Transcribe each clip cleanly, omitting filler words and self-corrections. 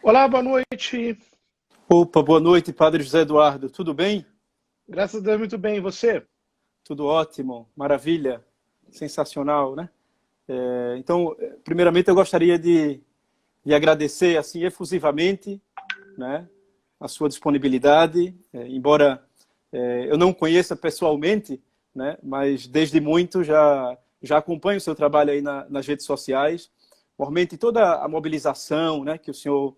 Olá, boa noite. Opa, boa noite, Padre José Eduardo. Tudo bem? Graças a Deus, muito bem. E você? Tudo ótimo, maravilha, sensacional, né? Então, primeiramente eu gostaria de agradecer assim efusivamente, né, a sua disponibilidade, embora eu não conheça pessoalmente, né, mas desde muito já acompanho o seu trabalho aí nas redes sociais, realmente toda a mobilização, né, que o senhor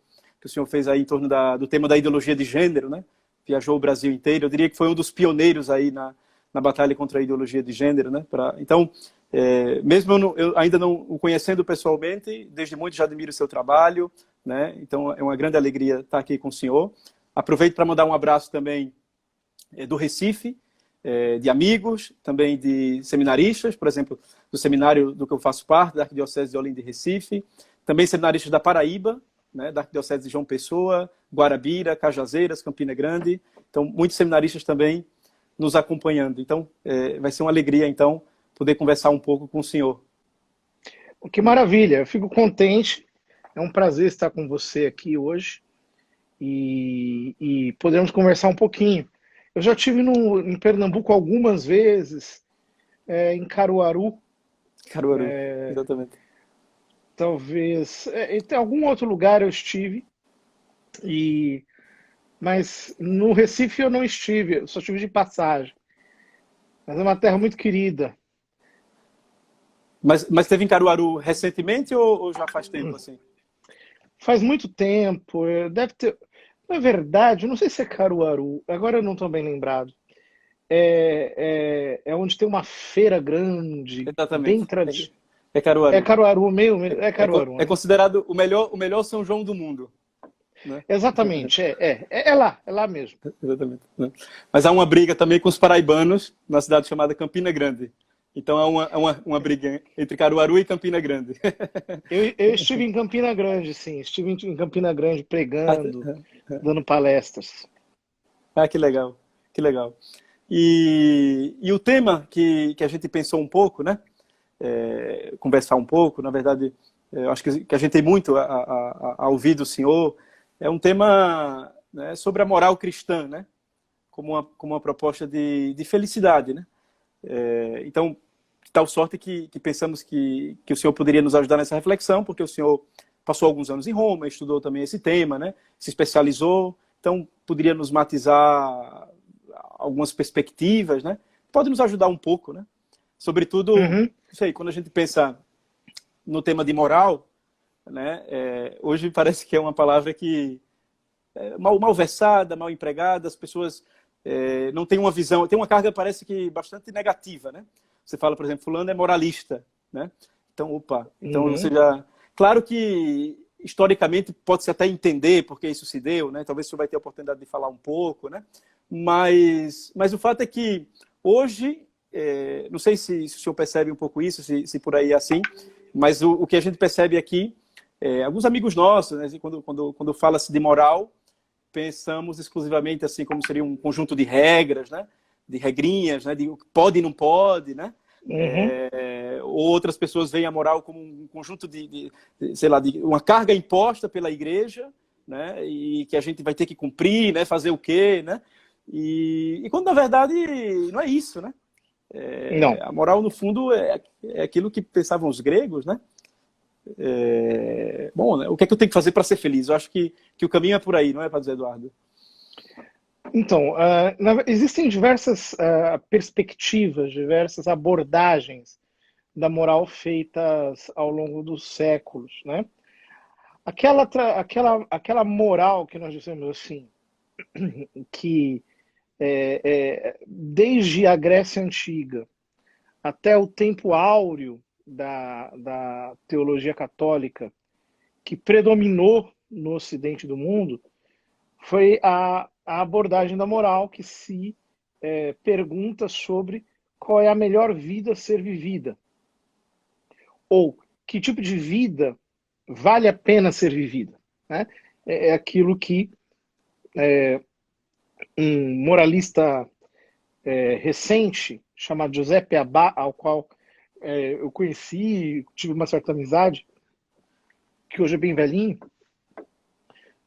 fez aí em torno do tema da ideologia de gênero, né? Viajou o Brasil inteiro. Eu diria que foi um dos pioneiros aí na batalha contra a ideologia de gênero, né? Então, mesmo eu ainda não o conhecendo pessoalmente, desde muito já admiro o seu trabalho, né? Então, é uma grande alegria estar aqui com o senhor. Aproveito para mandar um abraço também do Recife, de amigos, também de seminaristas, por exemplo, do seminário do que eu faço parte, da Arquidiocese de Olinda e Recife, também seminaristas da Paraíba, né, da Arquidiocese de João Pessoa, Guarabira, Cajazeiras, Campina Grande. Então, muitos seminaristas também nos acompanhando. Então, vai ser uma alegria, então, poder conversar um pouco com o senhor. Que maravilha. Eu fico contente. É um prazer estar com você aqui hoje e podemos conversar um pouquinho. Eu já estive em Pernambuco algumas vezes, em Caruaru, Caruaru, exatamente. talvez. Em algum outro lugar eu estive, mas no Recife eu não estive, eu só estive de passagem. Mas é uma terra muito querida. Mas teve em Caruaru recentemente ou já faz tempo assim? Faz muito tempo, deve ter. Na verdade, eu não sei se é Caruaru, agora eu não estou bem lembrado. É onde tem uma feira grande, bem Exatamente. tradicional. É É Caruaru. Caruaru, meio, é Caruaru, É né? considerado o melhor São João do mundo, né? Exatamente, é lá mesmo. Exatamente, né? Mas há uma briga também com os paraibanos na cidade chamada Campina Grande. Então há uma briga entre Caruaru e Campina Grande. Eu estive em Campina Grande, sim, estive em Campina Grande pregando, dando palestras. Ah, que legal, que legal. E o tema que a gente pensou um pouco, né? Conversar um pouco, na verdade, eu acho que a gente tem muito a ouvir do senhor, é um tema, né, sobre a moral cristã, né? Como uma proposta de felicidade, né? Então, de tal sorte que pensamos que o senhor poderia nos ajudar nessa reflexão, porque o senhor passou alguns anos em Roma, estudou também esse tema, né? Se especializou, então poderia nos matizar algumas perspectivas, né? Pode nos ajudar um pouco, né? Sobretudo, Uhum. não sei, quando a gente pensa no tema de moral, né? Hoje parece que é uma palavra que mal versada, mal empregada, as pessoas não têm uma visão, tem uma carga, parece que bastante negativa, né? Você fala, por exemplo, fulano é moralista, né? Então, opa, então você Uhum. já... Claro que, historicamente, pode-se até entender porque isso se deu, né? Talvez você vai ter a oportunidade de falar um pouco, né? Mas o fato é que, hoje, não sei se o senhor percebe um pouco isso, se por aí é assim, mas o que a gente percebe aqui, alguns amigos nossos, né, quando fala-se de moral, pensamos exclusivamente assim como seria um conjunto de regras, né? De regrinhas, né? De o que pode e não pode, né? Uhum. Outras pessoas veem a moral como um conjunto sei lá, de uma carga imposta pela igreja, né? E que a gente vai ter que cumprir, né? Fazer o quê, né? E quando na verdade não é isso, né? Não. A moral no fundo é aquilo que pensavam os gregos, né? Bom, né? O que é que eu tenho que fazer para ser feliz? Eu acho que o caminho é por aí, não é, Padre Eduardo? Então, existem diversas perspectivas, diversas abordagens da moral feitas ao longo dos séculos, né? Aquela moral que nós dizemos assim, que desde a Grécia Antiga até o tempo áureo da teologia católica, que predominou no ocidente do mundo, foi a abordagem da moral que se pergunta sobre qual é a melhor vida a ser vivida, ou que tipo de vida vale a pena ser vivida, né? É aquilo que um moralista recente, chamado Giuseppe Abba, ao qual eu conheci, tive uma certa amizade, que hoje é bem velhinho,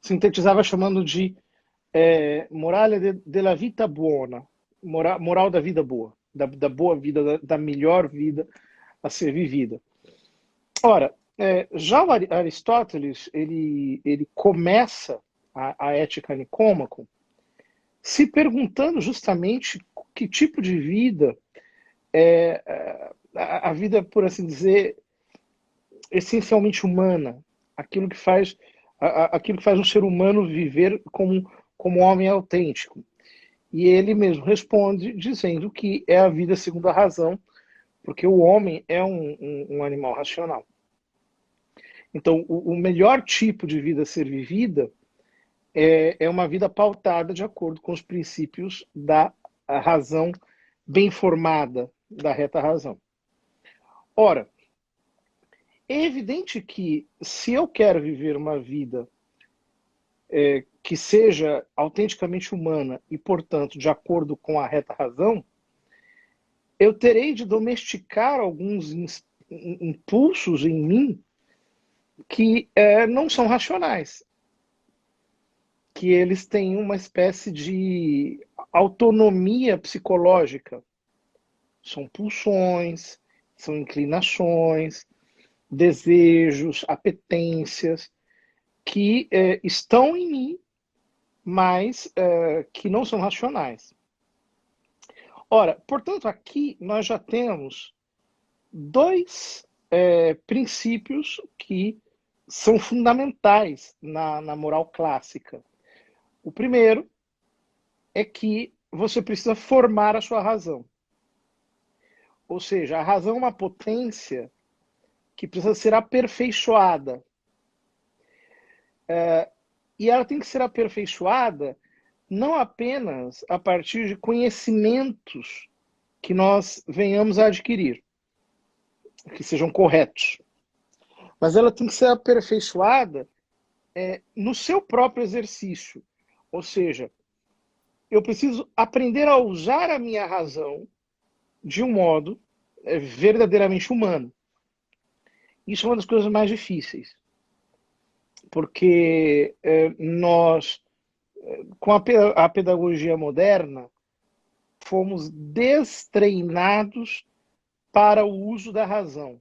sintetizava chamando de morale della vita buona, moral da vida boa, da boa vida, da melhor vida a ser vivida. Ora, já o Aristóteles, ele começa a Ética Nicômaco se perguntando justamente que tipo de vida a vida, por assim dizer, essencialmente humana, aquilo que faz um ser humano viver como homem autêntico. E ele mesmo responde dizendo que é a vida segundo a razão, porque o homem é um animal racional. Então, o melhor tipo de vida a ser vivida é uma vida pautada de acordo com os princípios da razão bem formada, da reta razão. Ora, é evidente que se eu quero viver uma vida que seja autenticamente humana e, portanto, de acordo com a reta razão, eu terei de domesticar alguns impulsos em mim que não são racionais, que eles têm uma espécie de autonomia psicológica. São pulsões, são inclinações, desejos, apetências, que estão em mim, mas que não são racionais. Ora, portanto, aqui nós já temos dois princípios que são fundamentais na moral clássica. O primeiro é que você precisa formar a sua razão. Ou seja, a razão é uma potência que precisa ser aperfeiçoada. E ela tem que ser aperfeiçoada não apenas a partir de conhecimentos que nós venhamos a adquirir, que sejam corretos, mas ela tem que ser aperfeiçoada no seu próprio exercício. Ou seja, eu preciso aprender a usar a minha razão de um modo verdadeiramente humano. Isso é uma das coisas mais difíceis, porque nós, com a pedagogia moderna, fomos destreinados para o uso da razão.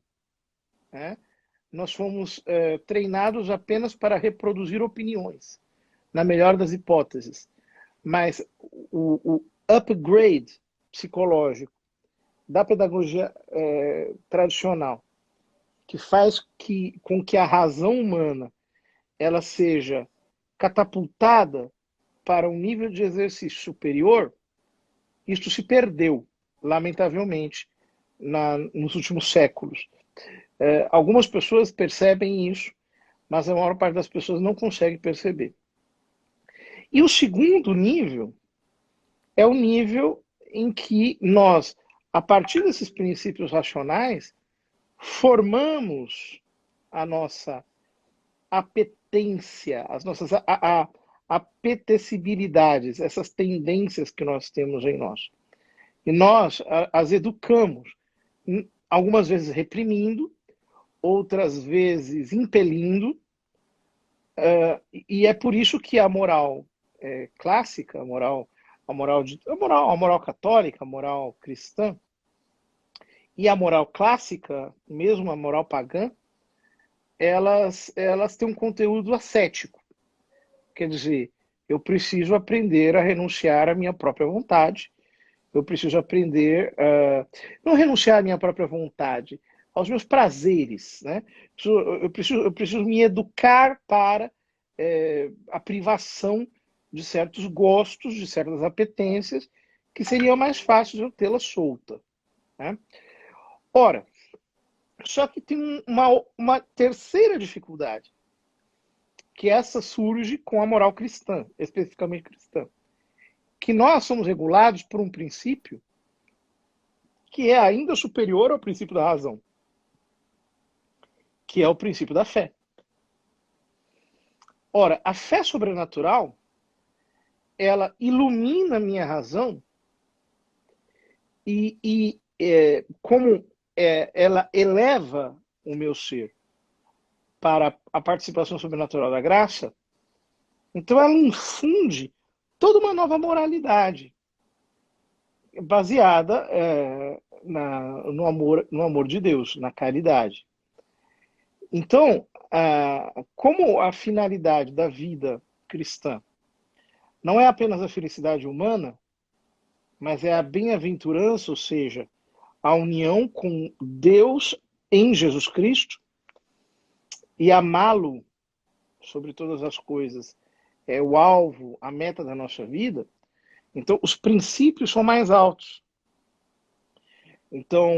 Né? Nós fomos treinados apenas para reproduzir opiniões, na melhor das hipóteses. Mas o upgrade psicológico da pedagogia tradicional, que faz com que a razão humana ela seja catapultada para um nível de exercício superior, isto se perdeu, lamentavelmente, nos últimos séculos. Algumas pessoas percebem isso, mas a maior parte das pessoas não consegue perceber. E o segundo nível é o nível em que nós, a partir desses princípios racionais, formamos a nossa apetência, as nossas apetecibilidades, essas tendências que nós temos em nós. E nós as educamos, algumas vezes reprimindo, outras vezes impelindo, e é por isso que a moral clássica, a moral católica, a moral cristã, e a moral clássica, mesmo a moral pagã, elas têm um conteúdo ascético. Quer dizer, eu preciso aprender a renunciar à minha própria vontade, eu preciso aprender não renunciar à minha própria vontade, aos meus prazeres, né? Eu preciso me educar para a privação de certos gostos, de certas apetências, que seria mais fácil de eu tê-la solta. Né? Ora, só que tem uma terceira dificuldade, que essa surge com a moral cristã, especificamente cristã. Que nós somos regulados por um princípio que é ainda superior ao princípio da razão, que é o princípio da fé. Ora, a fé sobrenatural, ela ilumina a minha razão e como ela eleva o meu ser para a participação sobrenatural da graça, Então ela infunde toda uma nova moralidade baseada no amor de Deus, na caridade. Então, como a finalidade da vida cristã não é apenas a felicidade humana, mas é a bem-aventurança, ou seja, a união com Deus em Jesus Cristo, e amá-lo sobre todas as coisas é o alvo, a meta da nossa vida. Então, os princípios são mais altos. Então,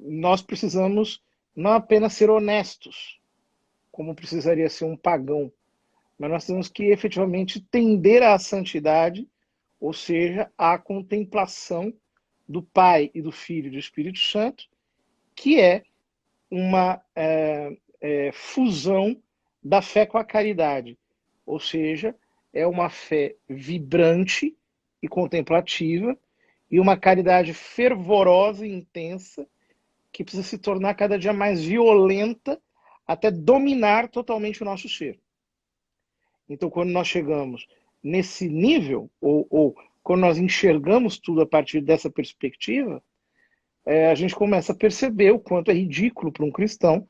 nós precisamos não apenas ser honestos, como precisaria ser um pagão, mas nós temos que efetivamente tender à santidade, ou seja, à contemplação do Pai e do Filho e do Espírito Santo, que é uma fusão da fé com a caridade, ou seja, é uma fé vibrante e contemplativa e uma caridade fervorosa e intensa que precisa se tornar cada dia mais violenta até dominar totalmente o nosso ser. Então, quando nós chegamos nesse nível, ou quando nós enxergamos tudo a partir dessa perspectiva, a gente começa a perceber o quanto é ridículo para um cristão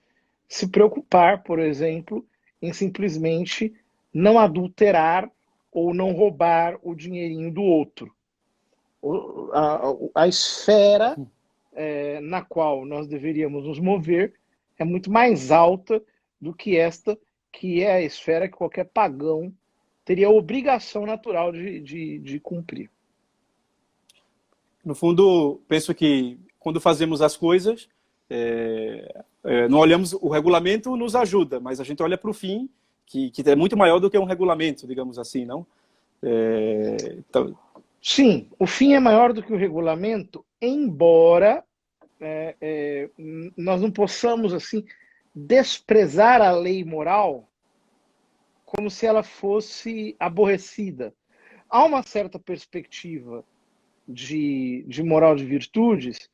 se preocupar, por exemplo, em simplesmente não adulterar ou não roubar o dinheirinho do outro. A esfera na qual nós deveríamos nos mover é muito mais alta do que esta, que é a esfera que qualquer pagão teria a obrigação natural de cumprir. No fundo, penso que quando fazemos as coisas, não olhamos, o regulamento nos ajuda, mas a gente olha para o fim, que é muito maior do que um regulamento, digamos assim, não? Então... Sim, o fim é maior do que o regulamento, embora nós não possamos assim desprezar a lei moral como se ela fosse aborrecida. Há uma certa perspectiva de moral de virtudes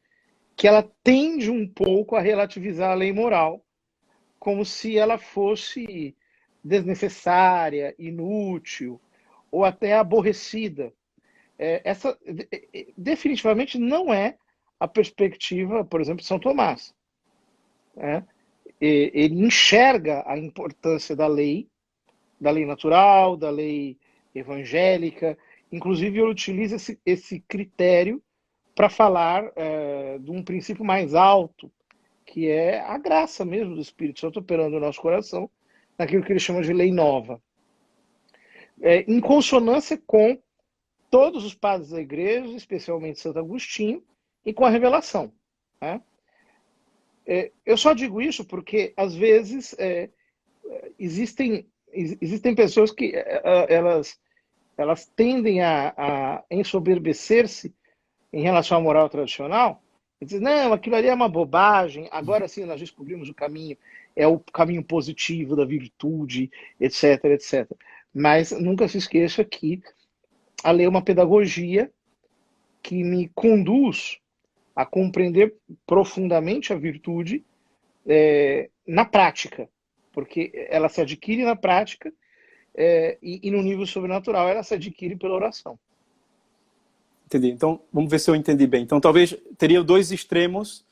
que ela tende um pouco a relativizar a lei moral, como se ela fosse desnecessária, inútil ou até aborrecida. Essa definitivamente não é a perspectiva, por exemplo, de São Tomás. Ele enxerga a importância da lei natural, da lei evangélica, inclusive ele utiliza esse critério para falar de um princípio mais alto, que é a graça mesmo do Espírito Santo operando no nosso coração, naquilo que ele chama de lei nova. Em consonância com todos os padres da igreja, especialmente Santo Agostinho, e com a revelação. Eu só digo isso porque, às vezes, existem pessoas que elas tendem a ensoberbecer-se em relação à moral tradicional, e dizem, não, aquilo ali é uma bobagem, agora sim nós descobrimos o caminho, é o caminho positivo da virtude, etc, etc. Mas nunca se esqueça que a lei é uma pedagogia que me conduz a compreender profundamente a virtude na prática, porque ela se adquire na prática e no nível sobrenatural ela se adquire pela oração. Entendi. Então, vamos ver se eu entendi bem. Então, talvez teria dois extremos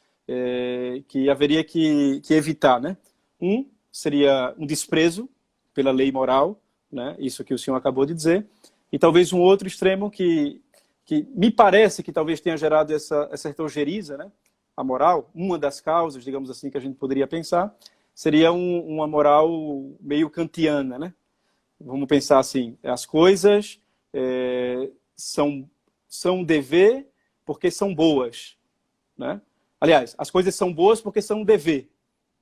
que haveria que evitar, né? Um seria um desprezo pela lei moral, né? Isso que o senhor acabou de dizer. E talvez um outro extremo que me parece que talvez tenha gerado essa heterogeriza, né? A moral, uma das causas, digamos assim, que a gente poderia pensar, seria uma moral meio kantiana, né? Vamos pensar assim, as coisas são dever porque são boas, né? Aliás, as coisas são boas porque são dever,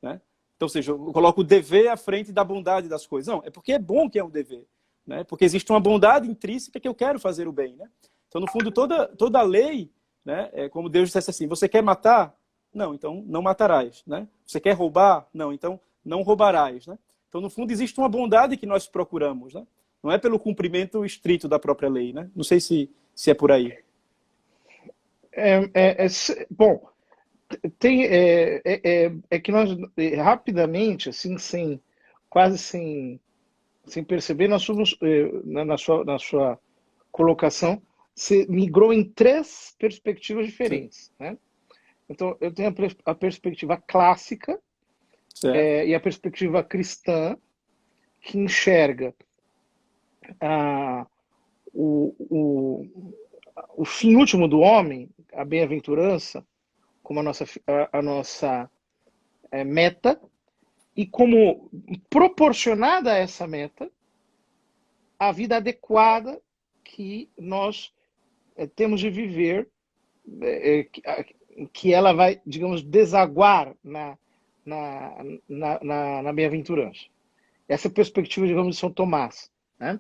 né? Então, ou seja, eu coloco o dever à frente da bondade das coisas. Não, é porque é bom que é um dever, né? Porque existe uma bondade intrínseca que eu quero fazer o bem, né? Então, no fundo, toda a lei, né, é como Deus dissesse assim, você quer matar? Não, então não matarás, né? Você quer roubar? Não, então não roubarás, né? Então, no fundo, existe uma bondade que nós procuramos, né? Não é pelo cumprimento estrito da própria lei, né? Não sei se é por aí. Bom, é que nós rapidamente, assim, quase sem sem perceber, na sua colocação, você migrou em três perspectivas diferentes, né? Então, eu tenho a perspectiva clássica e a perspectiva cristã, que enxerga o fim último do homem, a bem-aventurança, como a nossa meta, e como proporcionada a essa meta, a vida adequada que nós temos de viver, que ela vai, digamos, desaguar na bem-aventurança. Essa é a perspectiva, digamos, de São Tomás, né?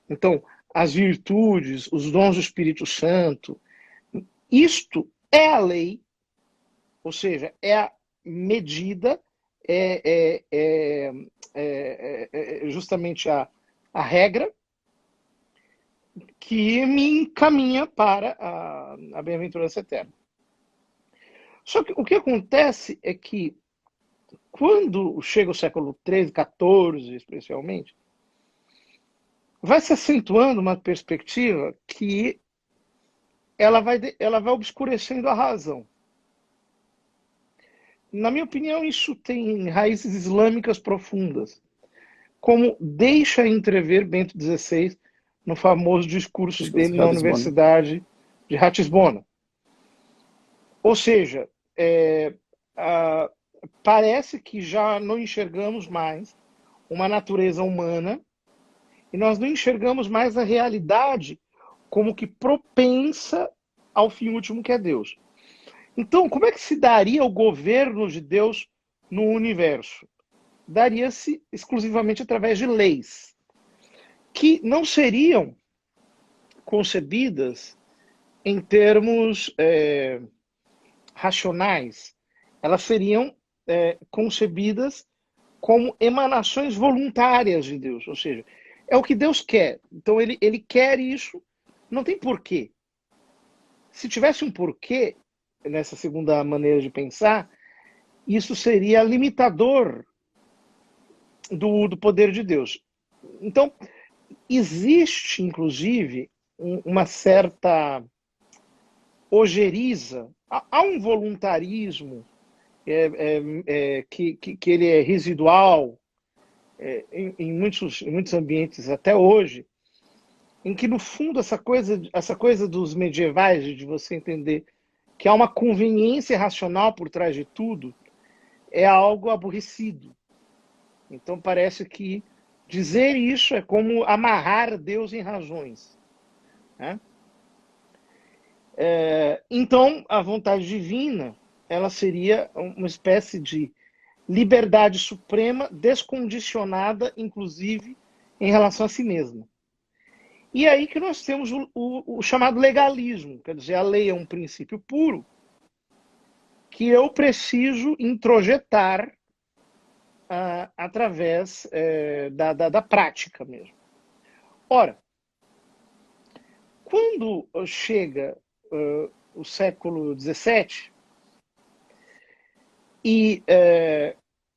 Então, as virtudes, os dons do Espírito Santo, isto é a lei, ou seja, é a medida, justamente a regra que me encaminha para a bem-aventurança eterna. Só que o que acontece é que, quando chega o século XIII, XIV, especialmente, vai se acentuando uma perspectiva que ela vai obscurecendo a razão. Na minha opinião, isso tem raízes islâmicas profundas, como deixa entrever Bento XVI no famoso discurso dele na Universidade de Ratisbona. Ou seja, parece que já não enxergamos mais uma natureza humana e nós não enxergamos mais a realidade como que propensa ao fim último, que é Deus. Então, como é que se daria o governo de Deus no universo? Daria-se exclusivamente através de leis, que não seriam concebidas em termos racionais. Elas seriam concebidas como emanações voluntárias de Deus, ou seja, é o que Deus quer. Então ele quer isso, não tem porquê. Se tivesse um porquê, nessa segunda maneira de pensar, isso seria limitador do poder de Deus. Então, existe, inclusive, uma certa ojeriza, há um voluntarismo que ele é residual em muitos ambientes até hoje, em que, no fundo, essa coisa dos medievais, de você entender que há uma conveniência racional por trás de tudo, é algo aborrecido. Então, parece que dizer isso é como amarrar Deus em razões, né? Então, a vontade divina, ela seria uma espécie de liberdade suprema, descondicionada, inclusive, em relação a si mesma. E aí que nós temos o chamado legalismo, quer dizer, a lei é um princípio puro que eu preciso introjetar através da prática mesmo. Ora, quando chega o século XVII, e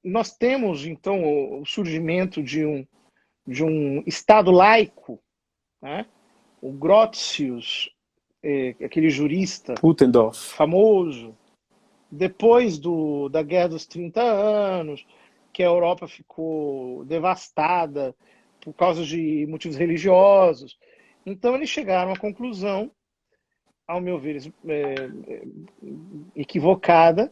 nós temos, então, o surgimento de um Estado laico, né? O Grotius, aquele jurista Putendorf, famoso, depois da Guerra dos 30 Anos, que a Europa ficou devastada por causa de motivos religiosos. Então, eles chegaram à conclusão, ao meu ver, equivocada,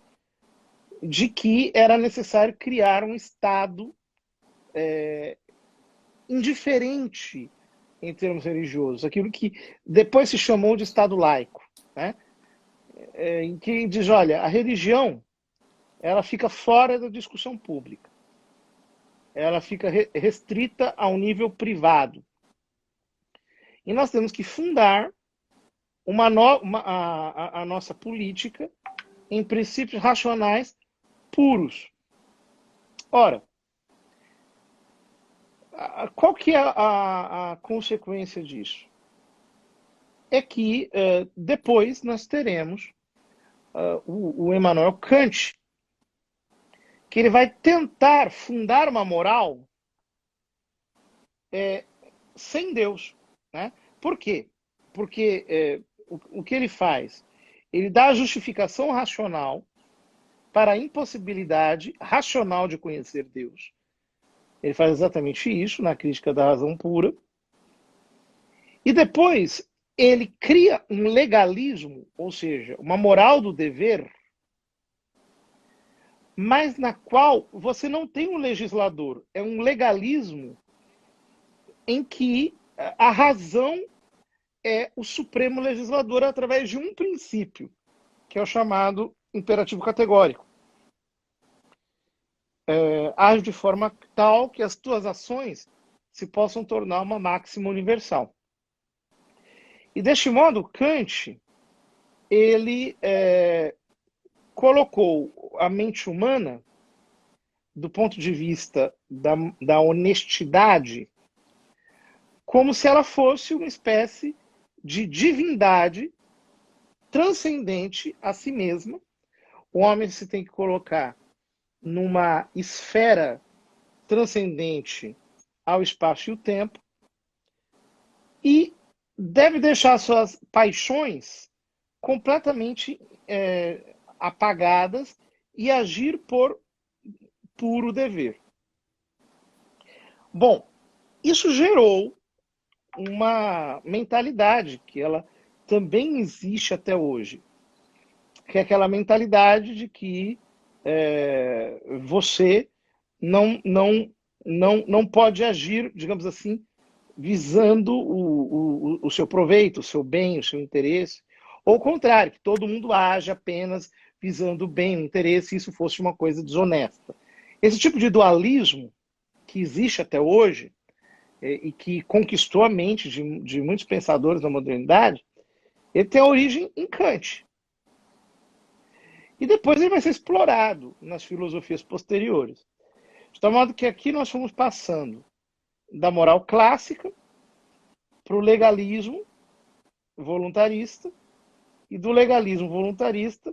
de que era necessário criar um Estado indiferente em termos religiosos, aquilo que depois se chamou de Estado laico, né? Em que diz, olha, a religião ela fica fora da discussão pública, ela fica restrita a um nível privado. E nós temos que fundar a nossa política em princípios racionais puros. Ora, qual que é a consequência disso? É que depois nós teremos o Immanuel Kant, que ele vai tentar fundar uma moral sem Deus, né? Por quê? Porque o que ele faz? Ele dá a justificação racional para a impossibilidade racional de conhecer Deus. Ele faz exatamente isso na crítica da razão pura. E depois ele cria um legalismo, ou seja, uma moral do dever, mas na qual você não tem um legislador. É um legalismo em que a razão é o supremo legislador através de um princípio, que é o chamado imperativo categórico. Age de forma tal que as tuas ações se possam tornar uma máxima universal. E deste modo, Kant, ele colocou a mente humana, do ponto de vista da honestidade, como se ela fosse uma espécie de divindade transcendente a si mesma. O homem se tem que colocar numa esfera transcendente ao espaço e o tempo e deve deixar suas paixões completamente apagadas e agir por puro dever. Bom, isso gerou uma mentalidade que ela também existe até hoje, que é aquela mentalidade de que você não pode agir, digamos assim, visando o seu proveito, o seu bem, o seu interesse, ou o contrário, que todo mundo age apenas visando o bem, o interesse, se isso fosse uma coisa desonesta. Esse tipo de dualismo que existe até hoje e que conquistou a mente de muitos pensadores da modernidade, ele tem a origem em Kant. E depois ele vai ser explorado nas filosofias posteriores. De tal modo que aqui nós fomos passando da moral clássica para o legalismo voluntarista e do legalismo voluntarista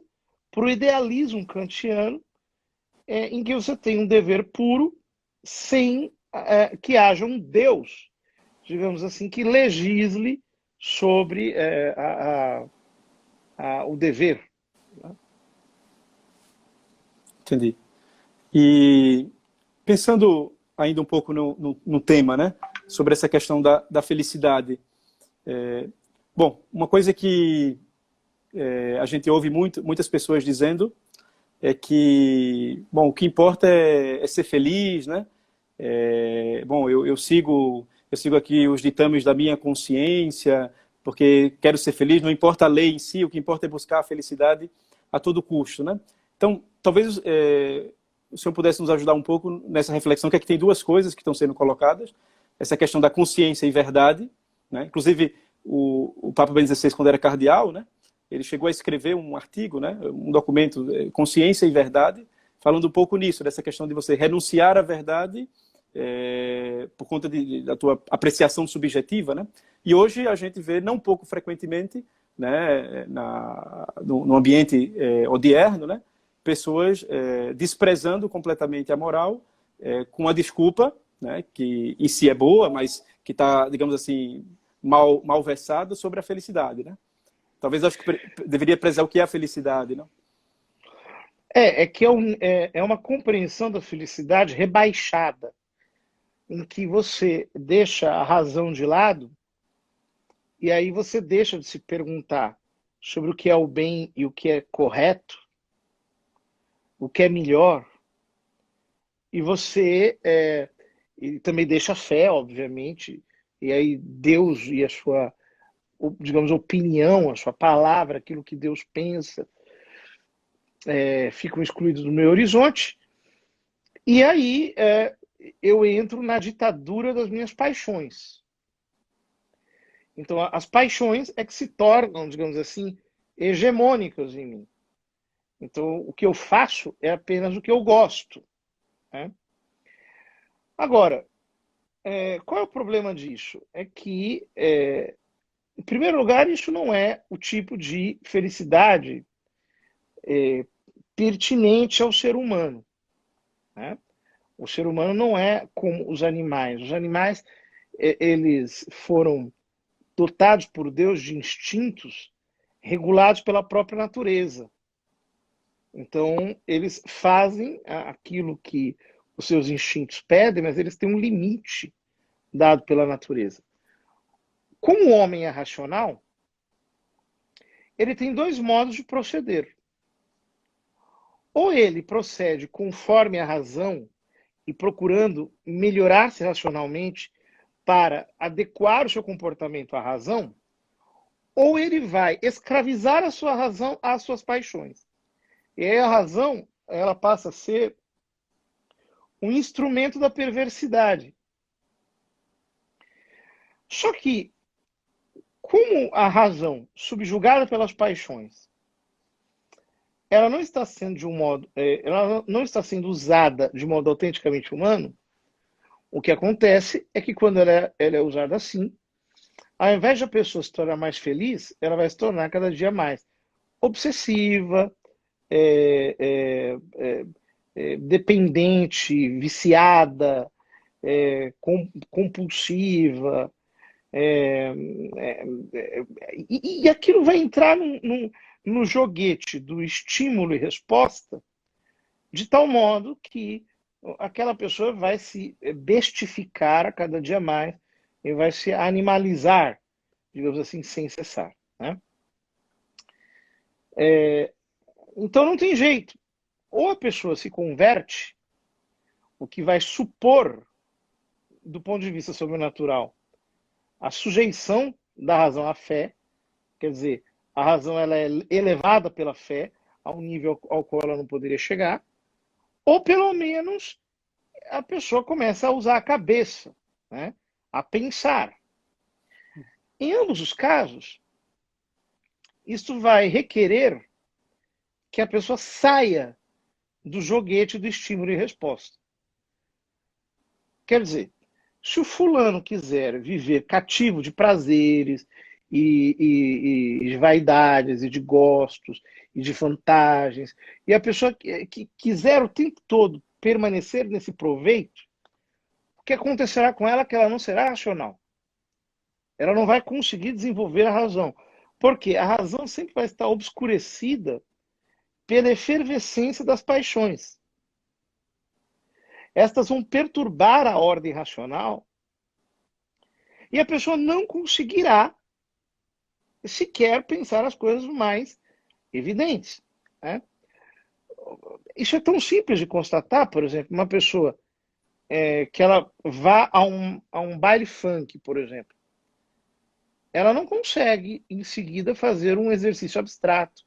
para o idealismo kantiano, em que você tem um dever puro sem que haja um Deus, digamos assim, que legisle sobre o dever. Entendi. E pensando ainda um pouco no tema, né, sobre essa questão da felicidade. Bom, uma coisa que a gente ouve muitas pessoas dizendo é que, bom, o que importa é ser feliz, né? Bom, eu sigo aqui os ditames da minha consciência, porque quero ser feliz, não importa a lei em si, o que importa é buscar a felicidade a todo custo, né? Então, talvez o senhor pudesse nos ajudar um pouco nessa reflexão, que aqui tem duas coisas que estão sendo colocadas, essa questão da consciência e verdade, né? Inclusive, o Papa Bento XVI, quando era cardeal, né, ele chegou a escrever um artigo, né, um documento, Consciência e Verdade, falando um pouco nisso, dessa questão de você renunciar à verdade por conta da tua apreciação subjetiva, né? E hoje a gente vê, não pouco frequentemente, né, no ambiente odierno, né, pessoas desprezando completamente a moral, com a desculpa, né, que em si é boa, mas que está, digamos assim, mal versada sobre a felicidade, né? Talvez acho que deveria prezar o que é a felicidade, não? Que é uma compreensão da felicidade rebaixada, em que você deixa a razão de lado e aí você deixa de se perguntar sobre o que é o bem e o que é correto, o que é melhor, e você e também deixa a fé, obviamente, e aí Deus e a sua, digamos, opinião, a sua palavra, aquilo que Deus pensa, ficam excluídos do meu horizonte. E aí eu entro na ditadura das minhas paixões. Então, as paixões é que se tornam, digamos assim, hegemônicas em mim. Então, o que eu faço é apenas o que eu gosto, né? Agora, qual é o problema disso? É que, em primeiro lugar, isso não é o tipo de felicidade pertinente ao ser humano, né? O ser humano não é como os animais. Os animais, eles foram dotados por Deus de instintos regulados pela própria natureza. Então, eles fazem aquilo que os seus instintos pedem, mas eles têm um limite dado pela natureza. Como o homem é racional, ele tem dois modos de proceder. Ou ele procede conforme a razão e procurando melhorar-se racionalmente para adequar o seu comportamento à razão, ou ele vai escravizar a sua razão às suas paixões. E aí a razão, ela passa a ser um instrumento da perversidade. Só que, como a razão, subjugada pelas paixões, ela não está sendo ela não está sendo usada de modo autenticamente humano, o que acontece é que quando ela é usada assim, ao invés de a pessoa se tornar mais feliz, ela vai se tornar cada dia mais obsessiva, dependente, viciada, compulsiva, e aquilo vai entrar no joguete do estímulo e resposta, de tal modo que aquela pessoa vai se bestificar a cada dia mais e vai se animalizar, digamos assim, sem cessar, né? Então não tem jeito. Ou a pessoa se converte, o que vai supor, do ponto de vista sobrenatural, a sujeição da razão à fé, quer dizer, a razão ela é elevada pela fé a um nível ao qual ela não poderia chegar, ou pelo menos a pessoa começa a usar a cabeça, né? A pensar. Em ambos os casos, isso vai requerer que a pessoa saia do joguete do estímulo e resposta. Quer dizer, se o fulano quiser viver cativo de prazeres e de vaidades e de gostos e de vantagens, e a pessoa que quiser o tempo todo permanecer nesse proveito, o que acontecerá com ela é que ela não será racional. Ela não vai conseguir desenvolver a razão. Porque a razão sempre vai estar obscurecida pela efervescência das paixões. Estas vão perturbar a ordem racional e a pessoa não conseguirá sequer pensar as coisas mais evidentes, né? Isso é tão simples de constatar, por exemplo, uma pessoa que ela vá a um baile funk, por exemplo. Ela não consegue, em seguida, fazer um exercício abstrato,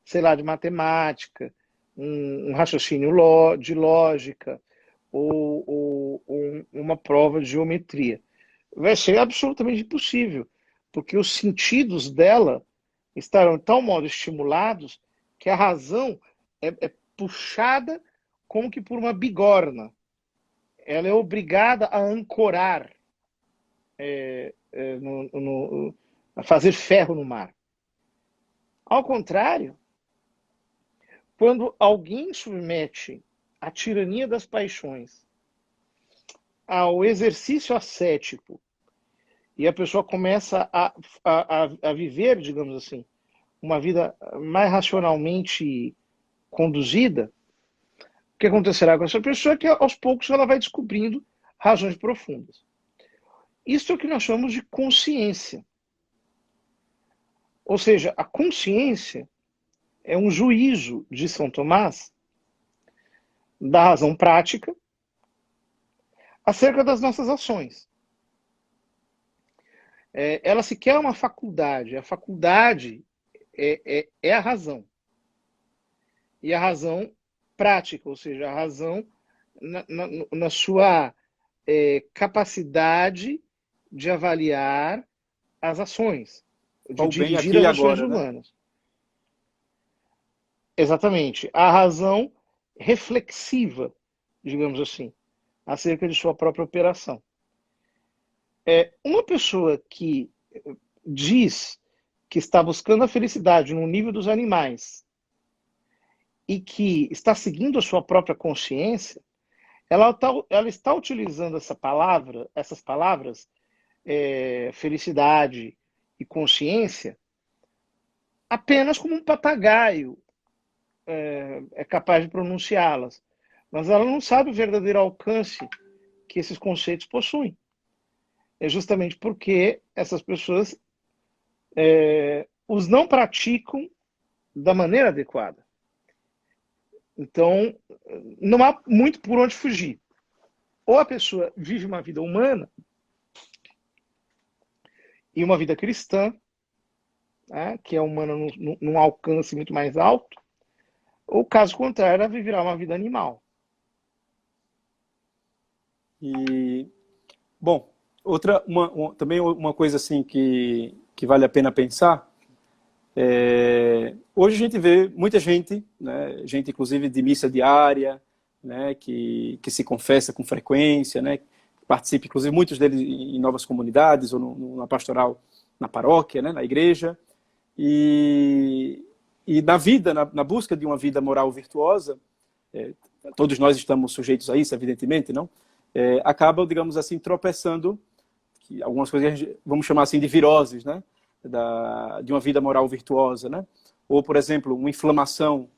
sei lá, de matemática, um raciocínio de lógica, ou uma prova de geometria. Vai ser absolutamente impossível, porque os sentidos dela estarão de tal modo estimulados que a razão é puxada como que por uma bigorna. Ela é obrigada a ancorar, a fazer ferro no mar. Ao contrário, quando alguém submete a tirania das paixões ao exercício ascético e a pessoa começa a viver, digamos assim, uma vida mais racionalmente conduzida, o que acontecerá com essa pessoa é que aos poucos ela vai descobrindo razões profundas. Isso é o que nós chamamos de consciência. Ou seja, a consciência é um juízo de São Tomás da razão prática acerca das nossas ações. Ela sequer é uma faculdade. A faculdade é a razão. E a razão prática, ou seja, a razão na sua capacidade de avaliar as ações, de dirigir as ações humanas. Né? Exatamente. A razão reflexiva, digamos assim, acerca de sua própria operação. Uma pessoa que diz que está buscando a felicidade no nível dos animais e que está seguindo a sua própria consciência, ela está utilizando essas palavras felicidade e consciência apenas como um papagaio é capaz de pronunciá-las, mas ela não sabe o verdadeiro alcance que esses conceitos possuem. É justamente porque essas pessoas os não praticam da maneira adequada. Então, não há muito por onde fugir. Ou a pessoa vive uma vida humana e uma vida cristã, né, que é humana num alcance muito mais alto, ou caso contrário, ela viverá uma vida animal. E, bom, também uma coisa assim que vale a pena pensar, hoje a gente vê muita gente, né, gente inclusive de missa diária, né, que se confessa com frequência, né, participa inclusive muitos deles em novas comunidades ou na pastoral, na paróquia, né, na igreja, e na vida, na busca de uma vida moral virtuosa, todos nós estamos sujeitos a isso, evidentemente, não? Acabam, digamos assim, tropeçando, que algumas coisas vamos chamar assim de viroses, né? De uma vida moral virtuosa, né? Ou, por exemplo, uma inflamação,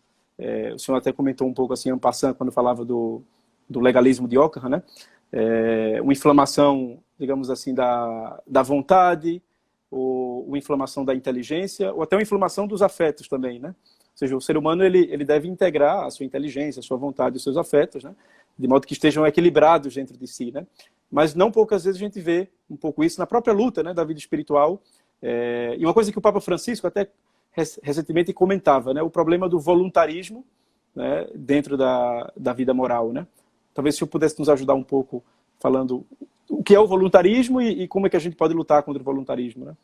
o senhor até comentou um pouco assim, en passant, quando falava do legalismo de Ockham, né? Uma inflamação, digamos assim, da vontade, ou uma inflamação da inteligência, ou até uma inflamação dos afetos também, né? Ou seja, o ser humano ele deve integrar a sua inteligência, a sua vontade, os seus afetos, né? De modo que estejam equilibrados dentro de si, né? Mas não poucas vezes a gente vê um pouco isso na própria luta, né, da vida espiritual. E uma coisa que o Papa Francisco até recentemente comentava, né, o problema do voluntarismo, né, dentro da vida moral, né? Talvez se eu pudesse nos ajudar um pouco falando o que é o voluntarismo e como é que a gente pode lutar contra o voluntarismo, né?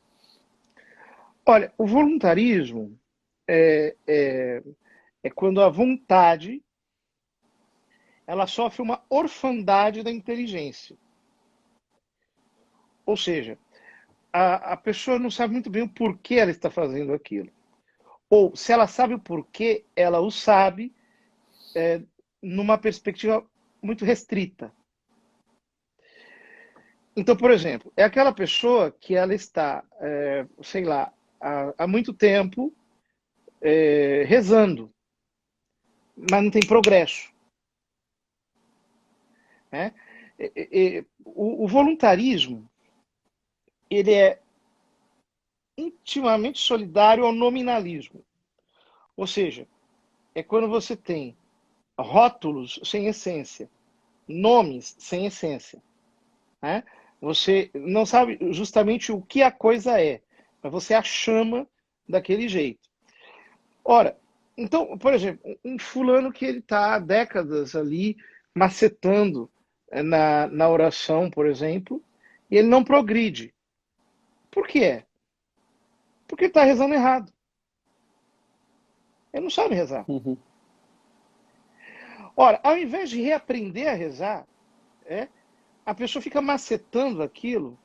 Olha, o voluntarismo é quando a vontade ela sofre uma orfandade da inteligência. Ou seja, a pessoa não sabe muito bem o porquê ela está fazendo aquilo. Ou, se ela sabe o porquê, ela o sabe numa perspectiva muito restrita. Então, por exemplo, é aquela pessoa que ela está, sei lá, há muito tempo rezando, mas não tem progresso. Né? O voluntarismo ele é intimamente solidário ao nominalismo. Ou seja, é quando você tem rótulos sem essência, nomes sem essência. Né? Você não sabe justamente o que a coisa é, mas você a chama daquele jeito. Ora, então, por exemplo, um fulano que ele está há décadas ali macetando na oração, por exemplo, e ele não progride. Por quê? Porque ele está rezando errado. Ele não sabe rezar. Uhum. Ora, ao invés de reaprender a rezar, a pessoa fica macetando aquilo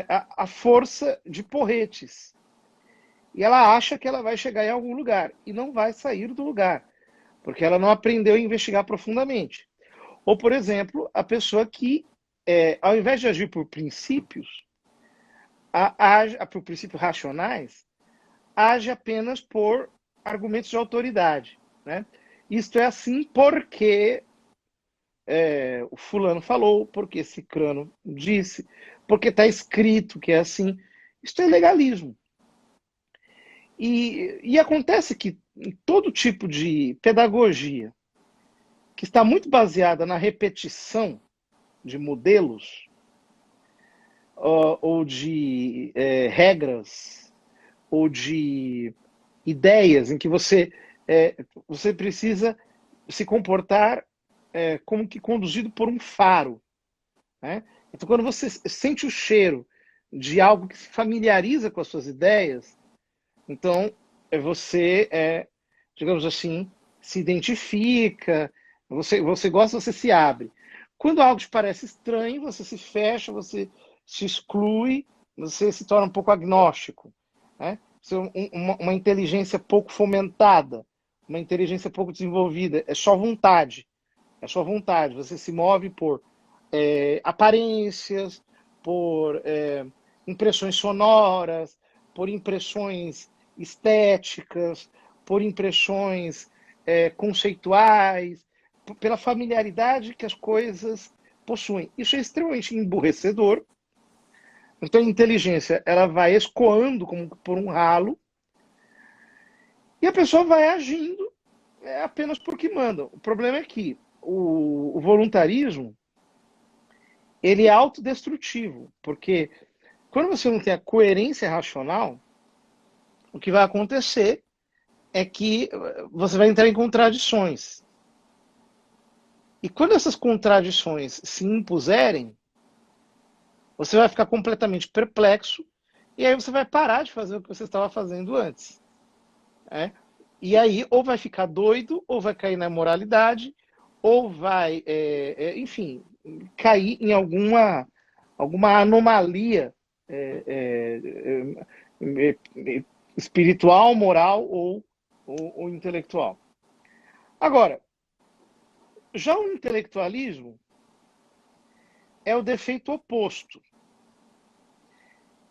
a força de porretes. E ela acha que ela vai chegar em algum lugar e não vai sair do lugar, porque ela não aprendeu a investigar profundamente. Ou, por exemplo, a pessoa que, ao invés de agir por princípios, por princípios racionais, age apenas por argumentos de autoridade. Né? Isto é assim porque o fulano falou, porque cicrano disse, porque está escrito que é assim. Isto é legalismo. E acontece que todo tipo de pedagogia que está muito baseada na repetição de modelos ou de regras ou de ideias em que você precisa se comportar como que conduzido por um faro. Né? Então, quando você sente o cheiro de algo que se familiariza com as suas ideias, então você, digamos assim, se identifica, você gosta, você se abre. Quando algo te parece estranho, você se fecha, você se exclui, você se torna um pouco agnóstico. Né? Uma inteligência pouco fomentada, uma inteligência pouco desenvolvida, é só vontade. É só vontade. Você se move por aparências, por impressões sonoras, por impressões estéticas, por impressões conceituais, pela familiaridade que as coisas possuem. Isso é extremamente emburrecedor. Então a inteligência ela vai escoando como por um ralo e a pessoa vai agindo apenas porque manda. O problema é que o voluntarismo ele é autodestrutivo, porque quando você não tem a coerência racional, o que vai acontecer é que você vai entrar em contradições. E quando essas contradições se impuserem, você vai ficar completamente perplexo e aí você vai parar de fazer o que você estava fazendo antes. E aí ou vai ficar doido, ou vai cair na imoralidade, ou vai, enfim, cair em alguma anomalia espiritual, moral ou intelectual. Agora, já o intelectualismo é o defeito oposto,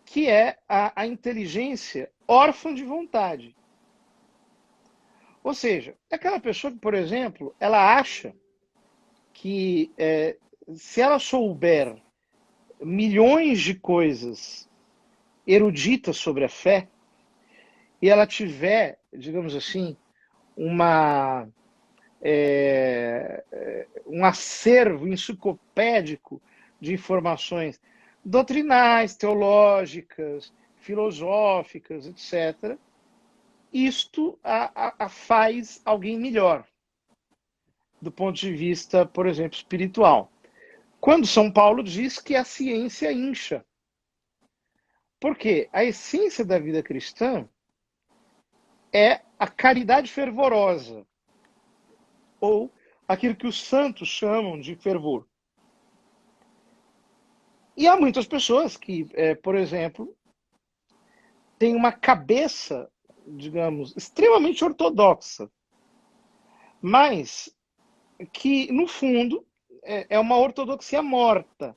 que é a inteligência órfã de vontade. Ou seja, é aquela pessoa que, por exemplo, ela acha que se ela souber milhões de coisas eruditas sobre a fé, e ela tiver, digamos assim, um acervo enciclopédico de informações doutrinais, teológicas, filosóficas, etc., isto a faz alguém melhor, do ponto de vista, por exemplo, espiritual. Quando São Paulo diz que a ciência incha. Porque a essência da vida cristã é a caridade fervorosa, ou aquilo que os santos chamam de fervor. E há muitas pessoas que, por exemplo, têm uma cabeça, digamos, extremamente ortodoxa, mas que, no fundo, é uma ortodoxia morta,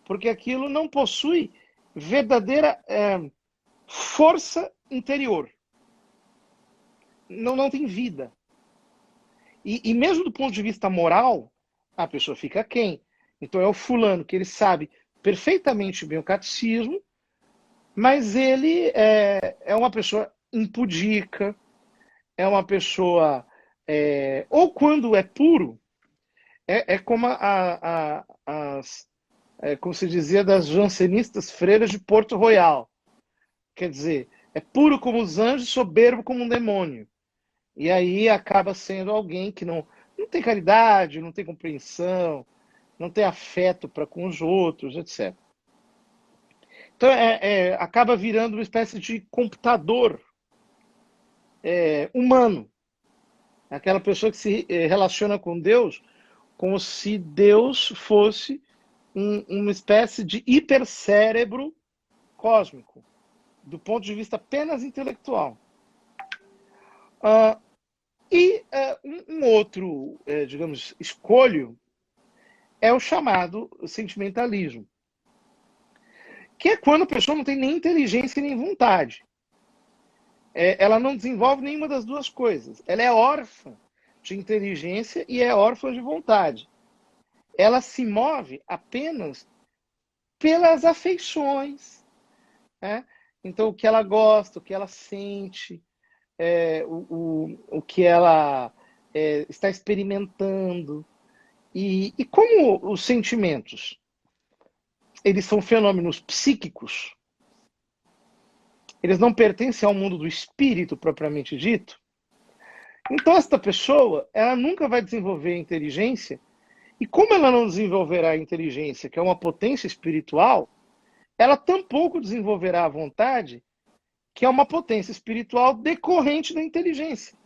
porque aquilo não possui verdadeira força interior. Não tem vida. E mesmo do ponto de vista moral, a pessoa fica aquém. Então é o fulano que ele sabe perfeitamente bem o catecismo, mas ele é uma pessoa impudica, é uma pessoa... ou quando é puro, como como se dizia, das jansenistas freiras de Porto Royal. Quer dizer, é puro como os anjos, soberbo como um demônio. E aí acaba sendo alguém que não tem caridade, não tem compreensão, não tem afeto para com os outros, etc. Então, acaba virando uma espécie de computador humano. Aquela pessoa que se relaciona com Deus como se Deus fosse uma espécie de hipercérebro cósmico, do ponto de vista apenas intelectual. Um outro, digamos, escolho é o chamado sentimentalismo, que é quando a pessoa não tem nem inteligência nem vontade. Ela não desenvolve nenhuma das duas coisas. Ela é órfã de inteligência e é órfã de vontade. Ela se move apenas pelas afeições. Então, o que ela gosta, o que ela sente, o que ela está experimentando. E como os sentimentos eles são fenômenos psíquicos, eles não pertencem ao mundo do espírito propriamente dito, então esta pessoa ela nunca vai desenvolver a inteligência, e como ela não desenvolverá a inteligência, que é uma potência espiritual, ela tampouco desenvolverá a vontade, que é uma potência espiritual decorrente da inteligência.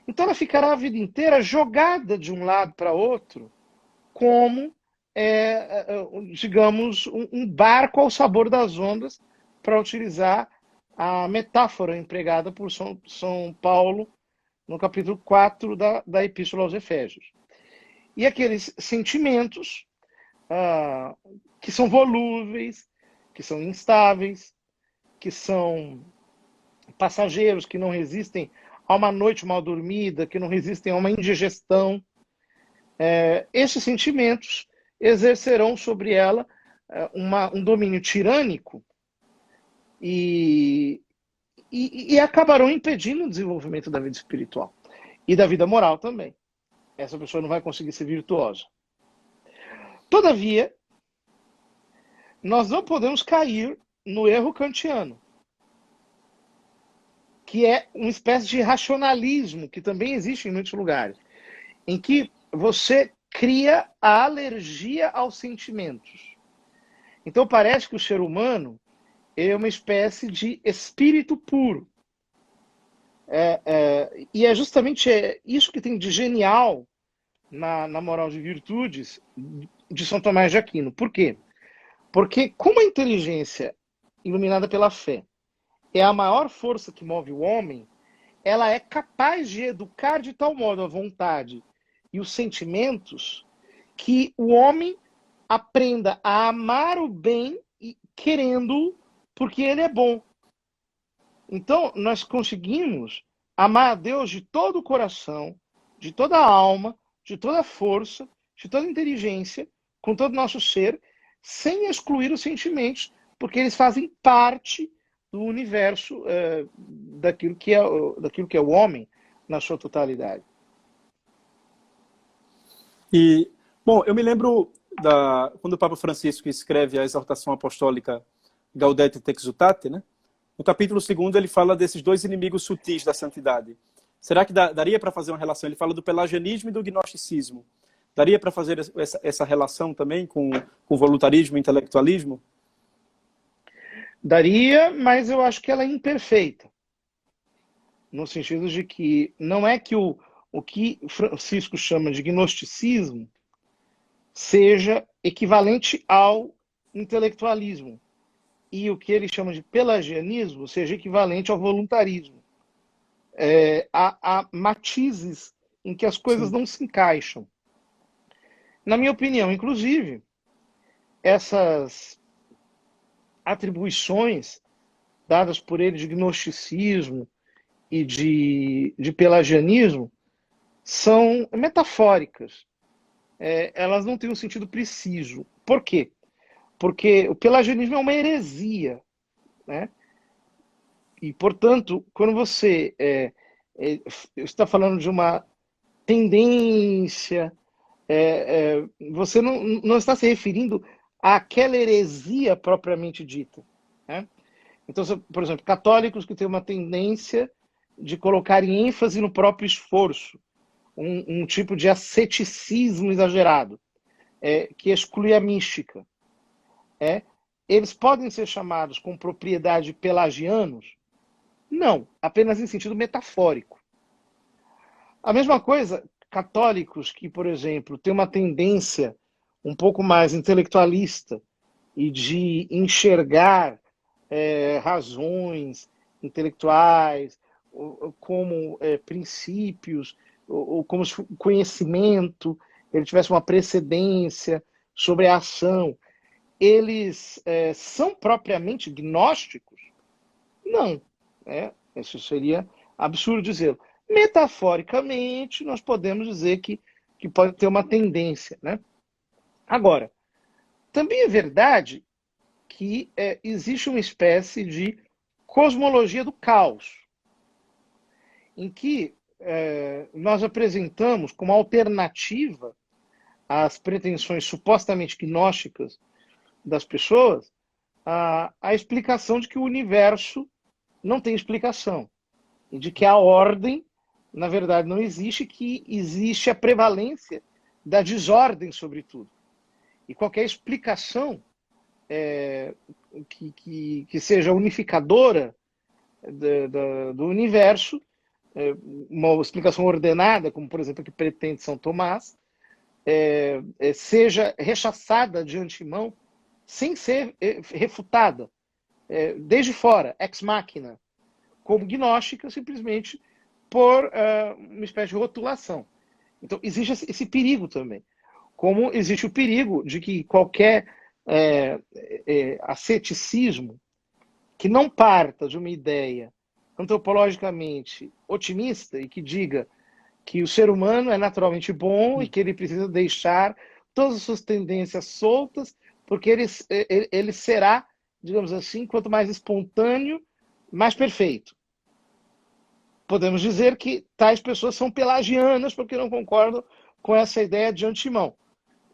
Então ela ficará a vida inteira jogada de um lado para outro, como, digamos, um barco ao sabor das ondas, para utilizar a metáfora empregada por São Paulo no capítulo 4 da Epístola aos Efésios. E aqueles sentimentos que são volúveis, que são instáveis, que são passageiros, que não resistem a uma noite mal dormida, que não resistem a uma indigestão. Esses sentimentos exercerão sobre ela um domínio tirânico e acabarão impedindo o desenvolvimento da vida espiritual e da vida moral também. Essa pessoa não vai conseguir ser virtuosa. Todavia, nós não podemos cair no erro kantiano, que é uma espécie de racionalismo que também existe em muitos lugares, em que você cria a alergia aos sentimentos. Então parece que o ser humano é uma espécie de espírito puro. E é justamente isso que tem de genial na Moral de Virtudes de São Tomás de Aquino. Por quê? Porque como a inteligência iluminada pela fé é a maior força que move o homem, ela é capaz de educar de tal modo a vontade e os sentimentos que o homem aprenda a amar o bem querendo-o porque ele é bom. Então, nós conseguimos amar a Deus de todo o coração, de toda a alma, de toda a força, de toda a inteligência, com todo o nosso ser, sem excluir os sentimentos, porque eles fazem parte do universo daquilo que é o homem na sua totalidade. E, bom, eu me lembro quando o Papa Francisco escreve a exortação apostólica Gaudete et Exsultate, né? No capítulo 2 ele fala desses dois inimigos sutis da santidade. Será que daria para fazer uma relação? Ele fala do pelagianismo e do gnosticismo. Daria para fazer essa relação também com o voluntarismo e o intelectualismo? Daria, mas eu acho que ela é imperfeita. No sentido de que não é que o que Francisco chama de gnosticismo seja equivalente ao intelectualismo. E o que ele chama de pelagianismo seja equivalente ao voluntarismo. Há matizes em que as coisas não se encaixam. Na minha opinião, inclusive, essas atribuições dadas por ele de gnosticismo e de pelagianismo são metafóricas. Elas não têm um sentido preciso. Por quê? Porque o pelagianismo é uma heresia, né? E, portanto, quando você está falando de uma tendência, você não está se referindo àquela heresia propriamente dita, né? Então, por exemplo, católicos que têm uma tendência de colocar ênfase no próprio esforço, um tipo de asceticismo exagerado, que exclui a mística. Eles podem ser chamados com propriedade pelagianos? Não, apenas em sentido metafórico. A mesma coisa, católicos que, por exemplo, têm uma tendência um pouco mais intelectualista e de enxergar razões intelectuais como princípios, ou como se o conhecimento ele tivesse uma precedência sobre a ação. Eles são propriamente gnósticos? Não. Isso seria absurdo dizer. Metaforicamente, nós podemos dizer que pode ter uma tendência, né? Agora, também é verdade que existe uma espécie de cosmologia do caos, em que nós apresentamos como alternativa às pretensões supostamente gnósticas das pessoas a explicação de que o universo não tem explicação e de que a ordem, na verdade, não existe, que existe a prevalência da desordem sobre tudo. E qualquer explicação que seja unificadora do universo, uma explicação ordenada, como, por exemplo, a que pretende São Tomás, seja rechaçada de antemão, sem ser refutada, desde fora, ex machina, como gnóstica, simplesmente por uma espécie de rotulação. Então, existe esse perigo também. como existe o perigo de que qualquer asceticismo que não parta de uma ideia antropologicamente otimista e que diga que o ser humano é naturalmente bom e que ele precisa deixar todas as suas tendências soltas, porque ele será, digamos assim, quanto mais espontâneo, mais perfeito. Podemos dizer que tais pessoas são pelagianas porque não concordam com essa ideia de antemão.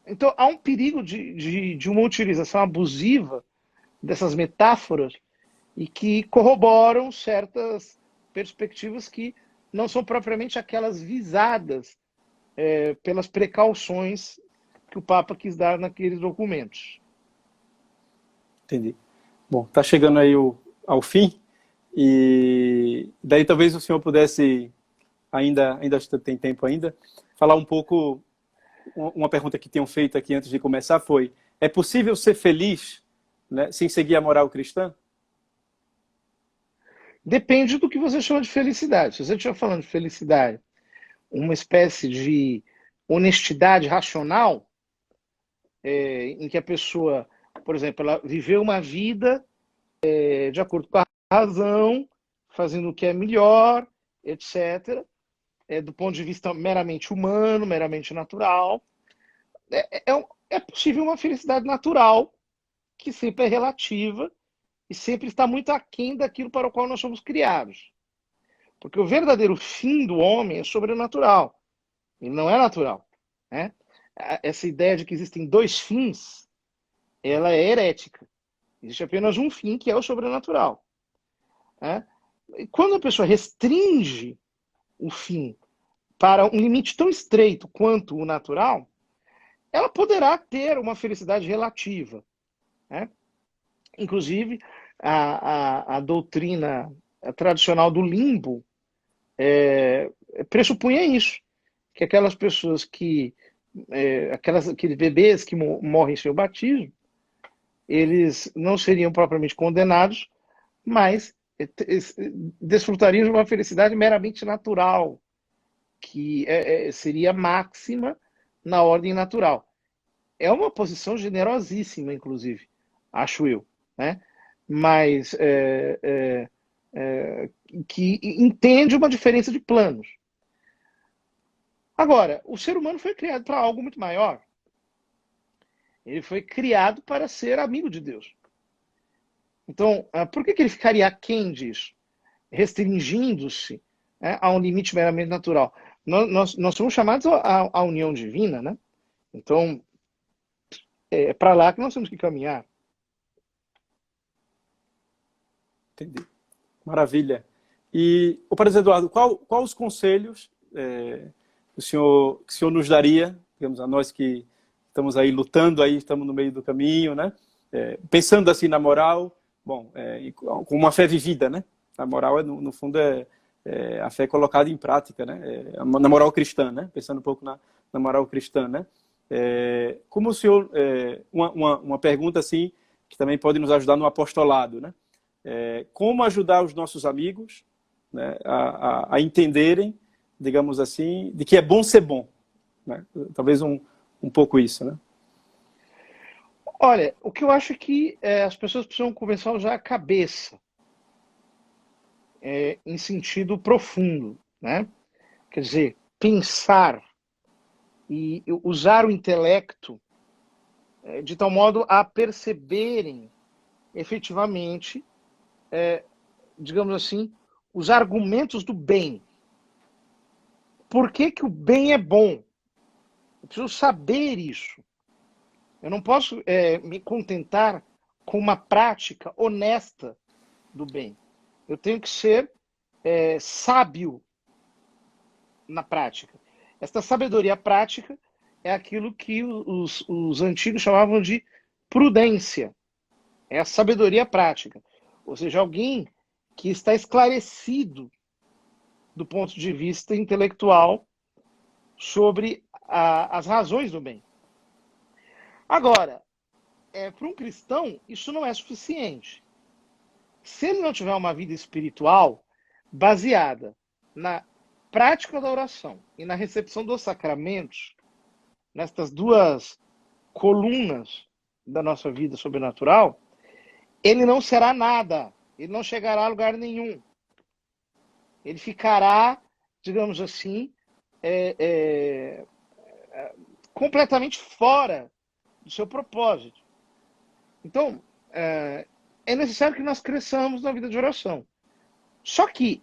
Então, há um perigo de uma utilização abusiva dessas metáforas e que corroboram certas perspectivas que não são propriamente aquelas visadas pelas precauções que o Papa quis dar naqueles documentos. Entendi. Bom, está chegando aí ao fim, e daí talvez o senhor pudesse, ainda tem tempo ainda, falar um pouco. Uma pergunta que tinham feito aqui antes de começar foi: é possível ser feliz, né, sem seguir a moral cristã? Depende do que você chama de felicidade. Se você estiver falando de felicidade, uma espécie de honestidade racional, em que a pessoa, por exemplo, ela viveu uma vida de acordo com a razão, fazendo o que é melhor, etc., do ponto de vista meramente humano, meramente natural, é possível uma felicidade natural, que sempre é relativa e sempre está muito aquém daquilo para o qual nós somos criados. Porque o verdadeiro fim do homem é sobrenatural. Ele não é natural. Né? Essa ideia de que existem dois fins, ela é herética. Existe apenas um fim, que é o sobrenatural. Né? E quando a pessoa restringe o fim para um limite tão estreito quanto o natural, ela poderá ter uma felicidade relativa. Né? Inclusive, a doutrina tradicional do limbo pressupunha isso, que aquelas pessoas aqueles bebês que morrem sem o batismo, eles não seriam propriamente condenados, mas desfrutariam de uma felicidade meramente natural, que seria máxima na ordem natural. É uma posição generosíssima, inclusive, acho eu, né? Mas que entende uma diferença de planos. Agora, o ser humano foi criado para algo muito maior. Ele foi criado para ser amigo de Deus. Então, por que ele ficaria aquém disso? Restringindo-se a um limite meramente natural. Nós somos chamados à união divina, né? Então, é para lá que nós temos que caminhar. Entendi. Maravilha. E, o Padre Eduardo, qual os conselhos que o senhor nos daria, digamos, a nós que estamos aí lutando, aí estamos no meio do caminho, né? Pensando assim na moral, bom, com uma fé vivida, né? A moral, no fundo, a fé colocada em prática, né? Na moral cristã, né? Pensando um pouco na moral cristã, né? Como o senhor... uma pergunta, assim, que também pode nos ajudar no apostolado, né? Como ajudar os nossos amigos, né, a entenderem, digamos assim, de que é bom ser bom, né? Talvez um pouco isso, né? Olha, o que eu acho é que as pessoas precisam começar a usar a cabeça em sentido profundo, né? Quer dizer, pensar e usar o intelecto de tal modo a perceberem efetivamente, digamos assim, os argumentos do bem. Por que o bem é bom? Eu preciso saber isso. Eu não posso me contentar com uma prática honesta do bem. Eu tenho que ser sábio na prática. Esta sabedoria prática é aquilo que os antigos chamavam de prudência. É a sabedoria prática. Ou seja, alguém que está esclarecido do ponto de vista intelectual sobre as razões do bem. Agora, para um cristão, isso não é suficiente. Se ele não tiver uma vida espiritual baseada na prática da oração e na recepção dos sacramentos, nestas duas colunas da nossa vida sobrenatural, ele não será nada. Ele não chegará a lugar nenhum. Ele ficará, digamos assim, completamente fora do seu propósito. Então, é necessário que nós cresçamos na vida de oração. Só que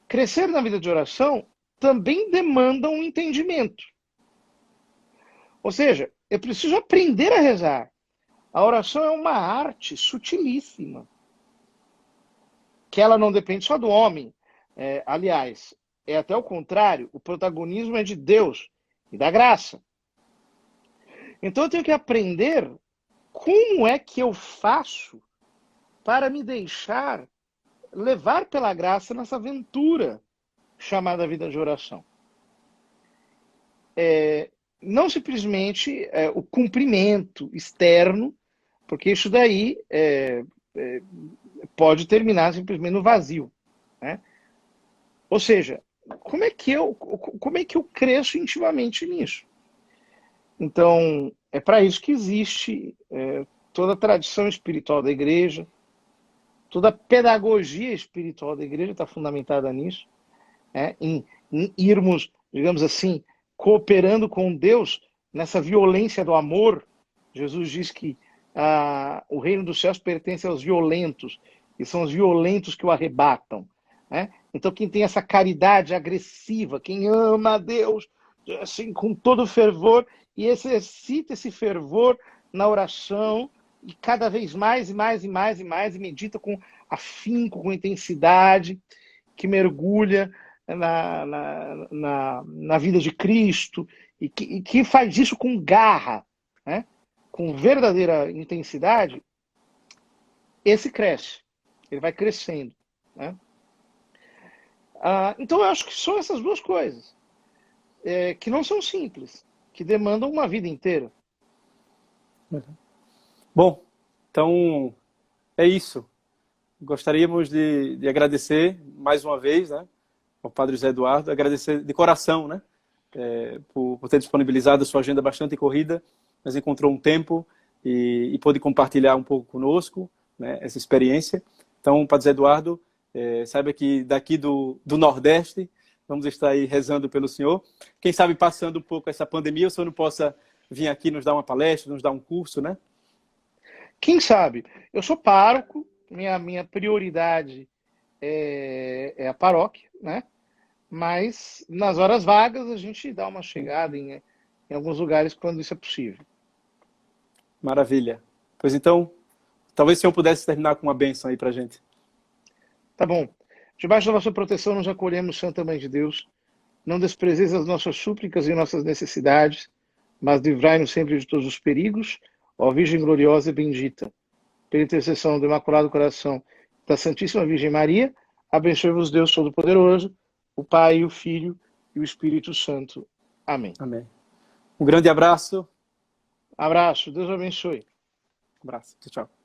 crescer na vida de oração também demanda um entendimento. Ou seja, eu preciso aprender a rezar. A oração é uma arte sutilíssima, que ela não depende só do homem. Aliás, é até o contrário, o protagonismo é de Deus e da graça. Então eu tenho que aprender como é que eu faço para me deixar levar pela graça nessa aventura chamada vida de oração. Não simplesmente o cumprimento externo, porque isso daí pode terminar simplesmente no vazio, né? Ou seja, como é que eu cresço intimamente nisso? Então, é para isso que existe toda a tradição espiritual da igreja, toda a pedagogia espiritual da igreja está fundamentada nisso, em irmos, digamos assim, cooperando com Deus nessa violência do amor. Jesus diz que o reino dos céus pertence aos violentos, e são os violentos que o arrebatam. Então, quem tem essa caridade agressiva, quem ama a Deus assim, com todo fervor, e exercita esse fervor na oração, e cada vez mais, e mais, e mais, e mais, e medita com afinco, com intensidade, que mergulha na vida de Cristo, e que faz isso com garra, com verdadeira intensidade, esse cresce, ele vai crescendo. Então eu acho que são essas duas coisas, que não são simples, que demandam uma vida inteira. Bom, então é isso. Gostaríamos de agradecer mais uma vez, né, ao Padre José Eduardo, agradecer de coração, né, por ter disponibilizado a sua agenda bastante corrida, mas encontrou um tempo e pôde compartilhar um pouco conosco, né, essa experiência. Então, Padre José Eduardo, saiba que daqui do Nordeste vamos estar aí rezando pelo senhor. Quem sabe passando um pouco essa pandemia, o senhor não possa vir aqui nos dar uma palestra, nos dar um curso, né? Quem sabe? Eu sou pároco, minha prioridade é a paróquia, né? Mas nas horas vagas a gente dá uma chegada em alguns lugares quando isso é possível. Maravilha. Pois então, talvez o senhor pudesse terminar com uma bênção aí pra gente. Tá bom. Debaixo da vossa proteção nos acolhemos, Santa Mãe de Deus. Não desprezeis as nossas súplicas e nossas necessidades, mas livrai-nos sempre de todos os perigos, ó Virgem gloriosa e bendita. Pela intercessão do Imaculado Coração da Santíssima Virgem Maria, abençoe-vos Deus Todo-Poderoso, o Pai, o Filho e o Espírito Santo. Amém. Amém. Um grande abraço. Abraço. Deus abençoe. Um abraço. Tchau, tchau.